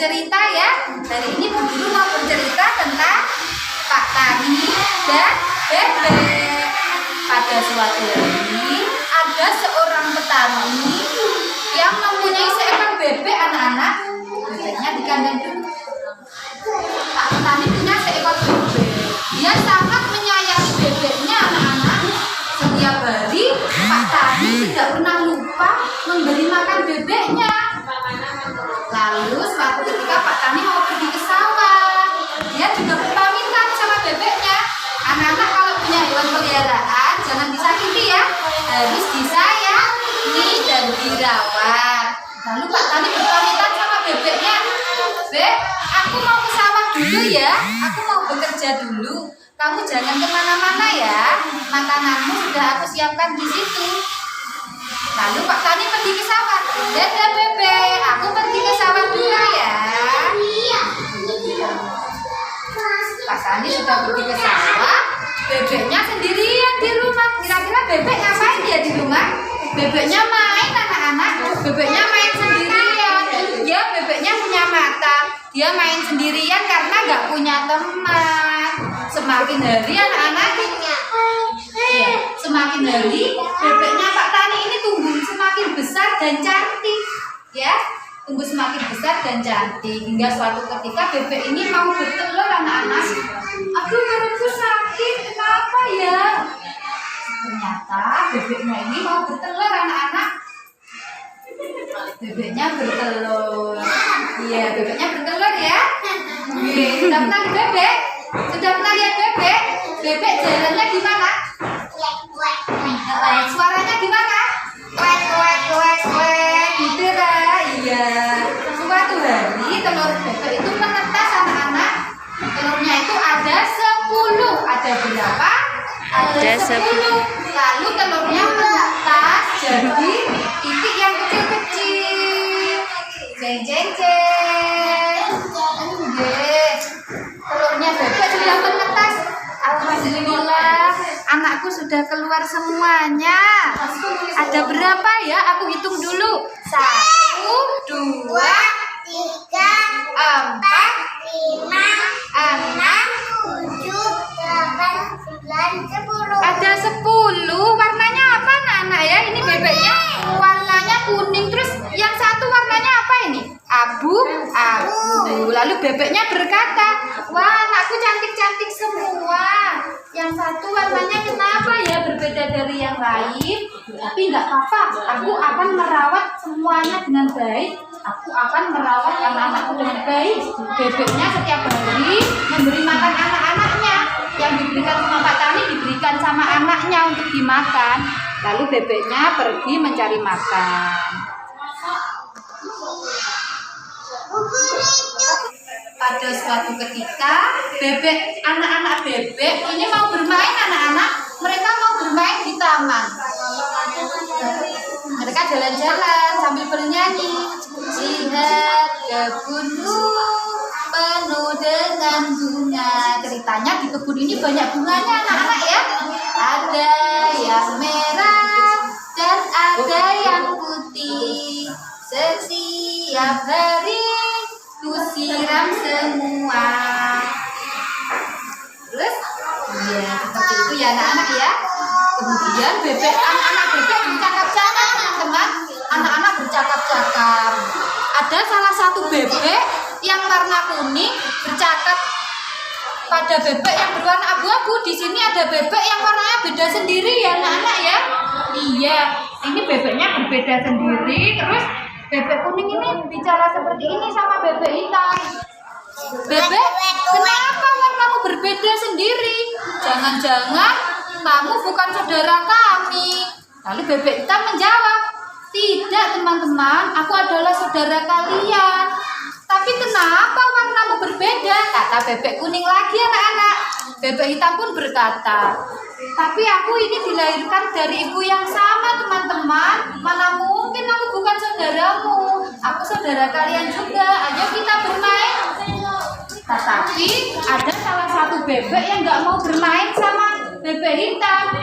bercerita ya. Hari ini Bu Guru mau bercerita tentang Pak Tani dan bebek. Pada suatu hari ada seorang petani yang mempunyai seekor bebek anak-anak. Bebeknya di kandang dulu. Pak Tani punya seekor bebek. Dia sangat menyayangi bebeknya anak-anak. Setiap hari Pak Tani tidak pernah lupa memberi makan bebeknya. Lalu suatu ketika Pak Tani mau pergi ke sawah, dia juga berpamitan sama bebeknya. Anak-anak kalau punya hewan peliharaan jangan disakiti ya, harus disayangi dan dirawat. Lalu Pak Tani berpamitan sama bebeknya, Beb, aku mau ke sawah dulu ya, aku mau bekerja dulu. Kamu jangan kemana-mana ya, makananmu sudah aku siapkan di situ. Lalu Pak Tani pergi ke sawah. Dadah bebek, aku pergi ke sawah dulu ya. Pak Tani sudah pergi ke sawah, bebeknya sendirian di rumah. Kira-kira bebek ngapain dia di rumah? Bebeknya main anak-anak, bebeknya main sendirian. Ya, bebeknya punya mata, dia main sendirian karena nggak punya teman. Semakin hari anak-anak, ya, semakin hari bebeknya Pak Tani ini tumbuh semakin besar dan cantik, ya, tumbuh semakin besar dan cantik hingga suatu ketika bebek ini mau bertelur anak-anak. Aduh, perutku sakit, kenapa ya? Ternyata bebeknya ini mau bertelur anak-anak. Bebeknya bertelur. Iya, bebeknya bertelur ya. Oke, sudah pernah lihat bebek? Sudah pernah lihat bebek? Bebek jalannya gimana? Suaranya gimana? Kuek kuek kuek kuek gitu lah. Iya. Suatu hari telur bebek itu menetas anak-anak. Telurnya itu ada 10. Ada berapa? Ada 10. Lalu telurnya menetas jadi titik yang kecil-kecil. Jeng jeng jeng. Telurnya bebek sudah menetas. Alhamdulillah, anakku sudah keluar semuanya. Ada berapa ya? Aku hitung dulu. 1, 2, 3, 4, 5, 6, 7, 8, 9, 10. Ada 10. Warnanya apa anak-anak ya? Ini bebeknya warnanya kuning. Terus yang satu warnanya apa ini? Abu. Lalu bebeknya berkata, wah anakku cantik-cantik semua. Yang satu warnanya kenapa ya berbeda dari yang lain? Tapi nggak apa-apa, aku akan merawat semuanya dengan baik. Aku akan merawat anak-anakku dengan baik. Bebeknya setiap hari memberi makan anak-anaknya. Yang diberikan sama Pak Tani diberikan sama anaknya untuk dimakan. Lalu bebeknya pergi mencari makan. Pada suatu ketika anak-anak bebek ini mau bermain anak-anak. Mereka mau bermain di taman. Mereka jalan-jalan sambil bernyanyi. Lihat kebunku penuh dengan bunga. Ceritanya di kebun ini banyak bunganya anak-anak ya. Ada yang merah dan ada yang putih. Setiap hari ku siram semua. Terus, ya seperti itu ya anak-anak ya. Kemudian anak-anak bebek bercakap-cakap teman-teman. Anak-anak bercakap-cakap. Ada salah satu bebek yang warna kuning bercakap pada bebek yang berwarna abu-abu. Di sini ada bebek yang warnanya beda sendiri ya anak-anak ya. Iya, ini bebeknya berbeda sendiri. Terus bebek kuning ini bicara seperti ini sama bebek hitam. Bebek, kenapa warnamu berbeda sendiri? Jangan-jangan kamu bukan saudara kami. Lalu bebek hitam menjawab, tidak teman-teman, aku adalah saudara kalian. Tapi kenapa warnamu berbeda? Kata bebek kuning lagi anak-anak. Bebek hitam pun berkata, tapi aku ini dilahirkan dari ibu yang sama teman-teman. Mana mungkin aku bukan saudaramu. Aku saudara kalian juga. Ayo kita bermain. Tetapi ada salah satu bebek yang nggak mau bermain sama bebek hitam.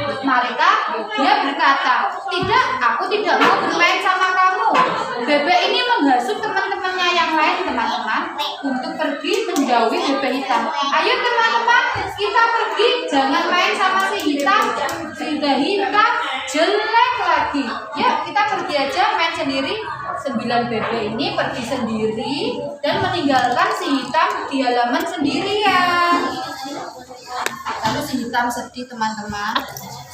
Dia berkata, tidak, aku tidak mau bermain sama kamu. Bebek ini menghasut teman-temannya yang lain teman-teman. pergi menjauhi bebek hitam. Ayo teman-teman, kita pergi, jangan main sama si hitam. Sudah hitam, jelek lagi. Yuk kita pergi aja main sendiri. 9 bebek ini pergi sendiri dan meninggalkan si hitam di halaman sendirian. Lalu si hitam sedih teman-teman.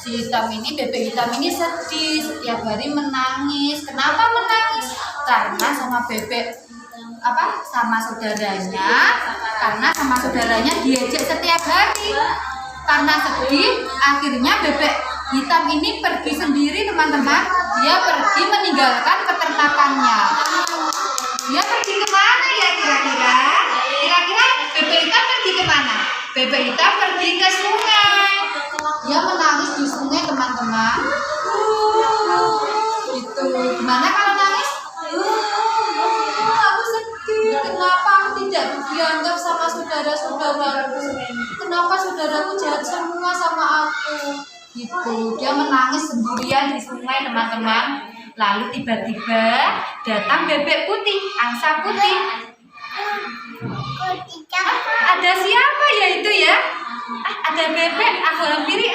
Si hitam ini, bebek hitam ini sedih, setiap hari menangis. Kenapa menangis? Karena sama bebek sama saudaranya. Karena sama saudaranya diejek setiap hari. Karena sedih, akhirnya bebek hitam ini pergi sendiri teman-teman. Dia pergi meninggalkan peternakannya. Dia pergi kemana ya kira-kira? Kira-kira bebek hitam pergi kemana? Bebek hitam pergi ke sungai. Dia menangis di sungai teman-teman. Itu gimana kalau nangis? Aku sedih. Kenapa aku tidak dianggap sama saudara-saudaraku? Kenapa saudaraku jahat semua sama aku? Gitu. Dia menangis sendirian di sungai teman-teman. Lalu tiba-tiba datang bebek putih, angsa putih. Ada siapa ya itu ya? Ada bebek, aku hampiri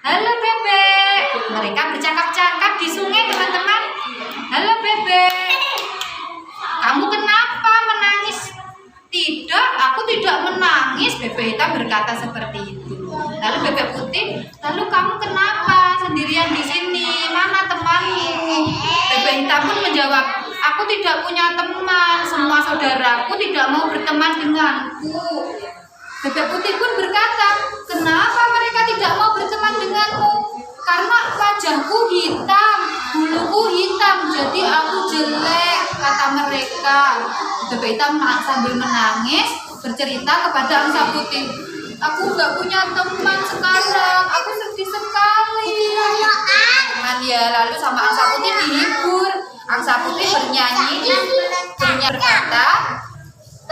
Halo bebek. Mereka bercakap-cakap di sungai teman-teman. Halo bebek. Kamu kenapa menangis? Tidak, aku tidak menangis. Bebek hitam berkata seperti itu. Lalu bebek putih, lalu kamu kenapa sendirian di sini? Mana temanmu? Bebek hitam pun menjawab, aku tidak punya teman. Semua saudaraku tidak mau berteman denganku. Bebek putih pun berkata, kenapa mereka tidak mau berteman denganmu? Karena wajahku hitam, buluku hitam, jadi aku jelek, kata mereka. Bebek hitam sambil menangis bercerita kepada angsa putih, aku gak punya teman sekarang, aku sedih sekali. Ya, lalu sama angsa putih dihibur. Angsa putih bernyanyi berkata,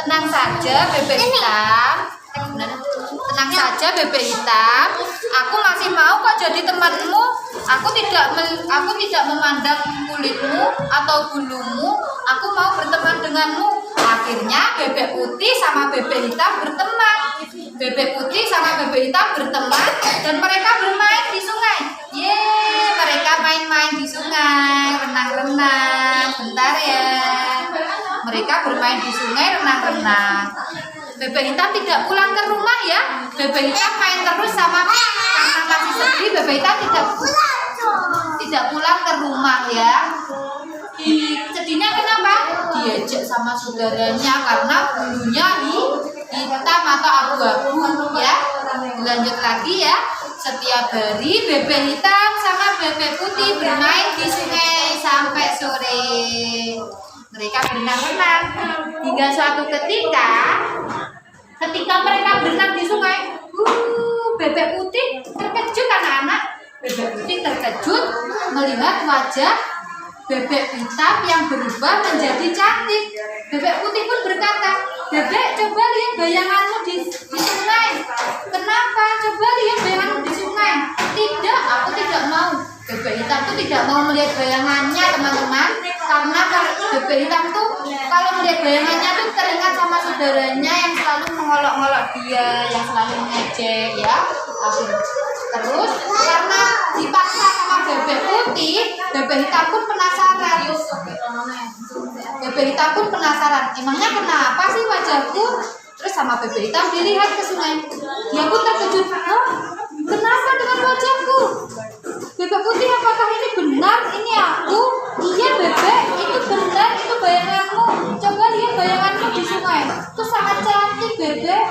tenang saja bebek hitam. Tenang saja bebek hitam, aku masih mau kok jadi temanmu. Aku tidak memandang kulitmu atau bulumu. Aku mau berteman denganmu. Akhirnya bebek putih sama bebek hitam berteman. Bebek putih sama bebek hitam berteman dan mereka bermain di sungai. Yeay, mereka main-main di sungai, renang-renang. Bentar ya. Mereka bermain di sungai, renang-renang. Bebek hitam tidak pulang ke rumah ya. Bebek hitam main terus sama, karena masih sedih. Bebek hitam tidak pulang ke rumah ya. Sedihnya kenapa? Diejek sama saudaranya karena bulunya hitam atau abu-abu ya. Lanjut lagi ya. Setiap hari bebek hitam sama bebek putih bermain di sungai sampai sore. Mereka berenang-renang hingga suatu ketika mereka berenang di sungai, bebek putih terkejut anak-anak. Bebek putih terkejut melihat wajah bebek hitam yang berubah menjadi cantik. Bebek putih pun berkata, bebek coba lihat bayanganmu di sungai. Kenapa? Coba lihat bayanganmu di sungai. Tidak, aku tidak mau. Bebek hitam tuh tidak mau melihat bayangannya teman-teman. Karena bebek hitam tuh kalau melihat bayangannya tuh teringat sama saudaranya yang selalu mengolok-olok dia, yang selalu mengejek ya. Terus karena dipaksa sama bebek putih, bebek hitam pun penasaran. Bebek hitam pun penasaran, emangnya kenapa sih wajahku? Terus sama bebek hitam dilihat ke sungai. Dia pun terkejut, kenapa dengan wajahku? Bebek putih, apakah ini benar? Ini aku? Iya bebek, itu benar, itu bayanganmu. Coba lihat bayanganmu di sungai. Itu sangat cantik bebek.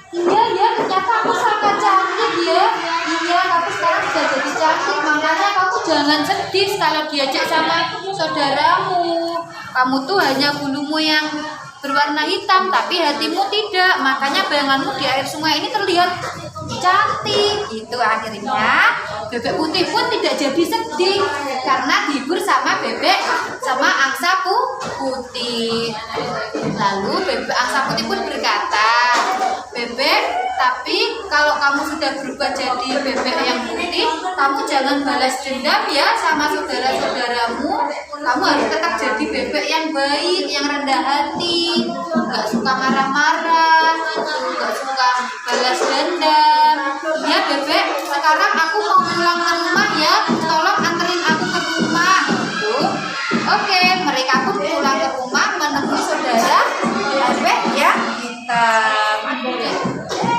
Iya ya, ternyata aku sangat cantik ya. Iya, tapi sekarang sudah jadi cantik. Makanya kamu jangan sedih kalau diajak sama saudaramu. Kamu tuh hanya bulumu yang berwarna hitam, tapi hatimu tidak. Makanya bayanganmu di air sungai ini terlihat cantik. Itu akhirnya bebek putih pun tidak jadi sedih karena dihibur sama bebek sama angsa putih. Lalu bebek angsa putih pun berkata, bebek, tapi kalau kamu sudah berubah jadi bebek yang putih, kamu jangan balas dendam ya sama saudara-saudaramu. Kamu harus tetap jadi bebek yang yang baik, yang rendah hati, nggak suka marah-marah, nggak suka balas dendam. Ya bebek, sekarang aku mau pulang ke rumah ya, tolong anterin aku ke rumah. Gitu. Oke, mereka pun pulang ke rumah menemui saudara bebek yang hitam.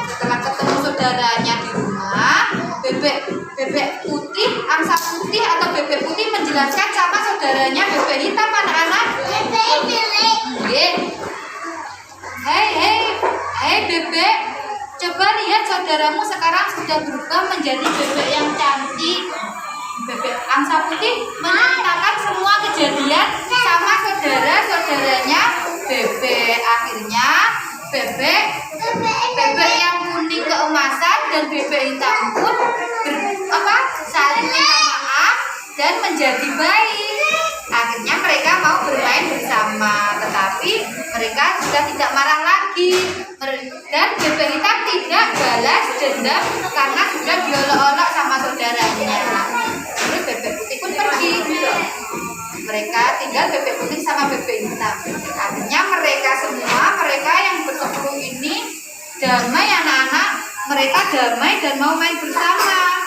Setelah ketemu saudaranya di rumah, bebek putih, angsa putih atau bebek putih menjelaskan sama saudaranya bebek hitam, anak-anak. Hei bebek, coba lihat saudaramu sekarang sudah berubah menjadi bebek yang cantik. Bebek angsa putih menceritakan semua kejadian sama saudara-saudaranya bebek. Akhirnya bebek yang kuning keemasan dan bebek hitam pun saling minta maaf dan menjadi baik. Akhirnya mereka mau bermain bersama, tetapi mereka sudah tidak marah lagi. Dan bebek hitam tidak balas dendam karena sudah diolok-olok sama saudaranya. Lalu bebek putih pun pergi. Mereka tinggal bebek putih sama bebek hitam. Akhirnya mereka yang bersepuluh ini damai, anak-anak. Mereka damai dan mau main bersama.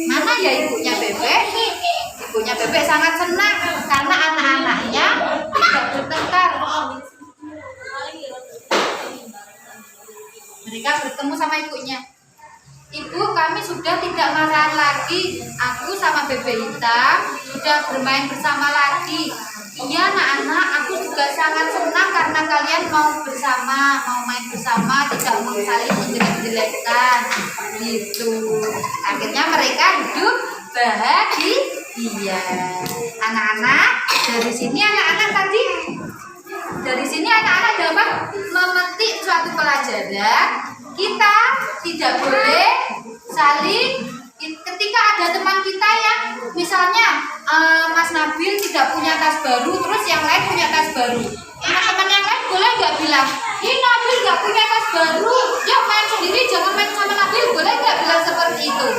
Mana ya ibunya bebek? Ibunya bebek sangat senang karena anak-anaknya tidak bertengkar. Mereka bertemu sama ibunya. Ibu, kami sudah tidak marah lagi. Aku sama bebek hitam sudah bermain bersama lagi. Iya anak-anak, aku juga sangat senang karena kalian mau main bersama, tidak mau saling menjelek-jelekkan gitu. Akhirnya mereka hidup bahagia. Anak-anak, dari sini anak-anak dapat memetik suatu pelajaran. Kita tidak boleh saling, ketika ada teman kita yang misalnya Mas Nabil tidak punya tas baru, terus yang lain punya tas baru, teman-teman yang lain boleh nggak bilang, ini Nabil nggak punya tas baru, yuk main sendiri, jangan main sama Nabil, boleh nggak bilang seperti itu?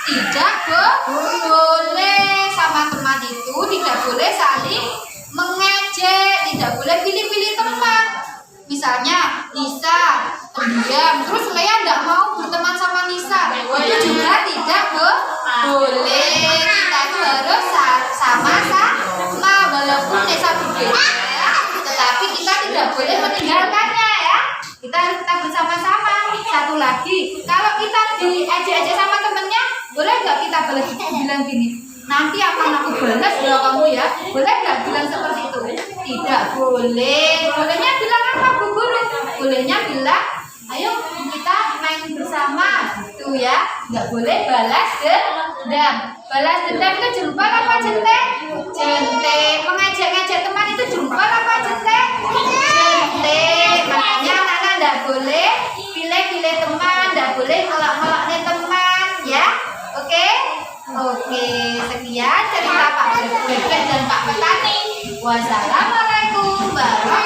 Tidak boleh. Sama teman itu tidak boleh saling mengejek, tidak boleh pilih-pilih teman. Misalnya Nisa pendiam, terus Lea tidak mau berteman sama Nisa, itu juga tidak boleh. Kita itu harus sama-sama, walaupun Nisa berbeda, tetapi kita tidak boleh meninggalkannya ya. Kita harus tetap bersama-sama. Satu lagi, kalau kita diejek-ejek sama temennya, boleh nggak kita bilang gini, nanti akan aku balas ya kamu ya, boleh nggak bilang seperti itu? Tidak boleh. Bolehnya bilang apa Bu Guru? Bolehnya bilang, ayo kita main bersama gitu ya. Nggak boleh balas dendam. Balas dendam itu jempol apa jentek? Jentek. Mengejek-ngejek teman itu jempol apa jentek? Jentek. Makanya anak-anak nggak boleh pilih-pilih teman, nggak boleh ngelak-ngelaknya teman ya. Oke, sekian cerita Pak Bebek dan Pak Petani. Wassalamualaikum warahmatullahi wabarakatuh.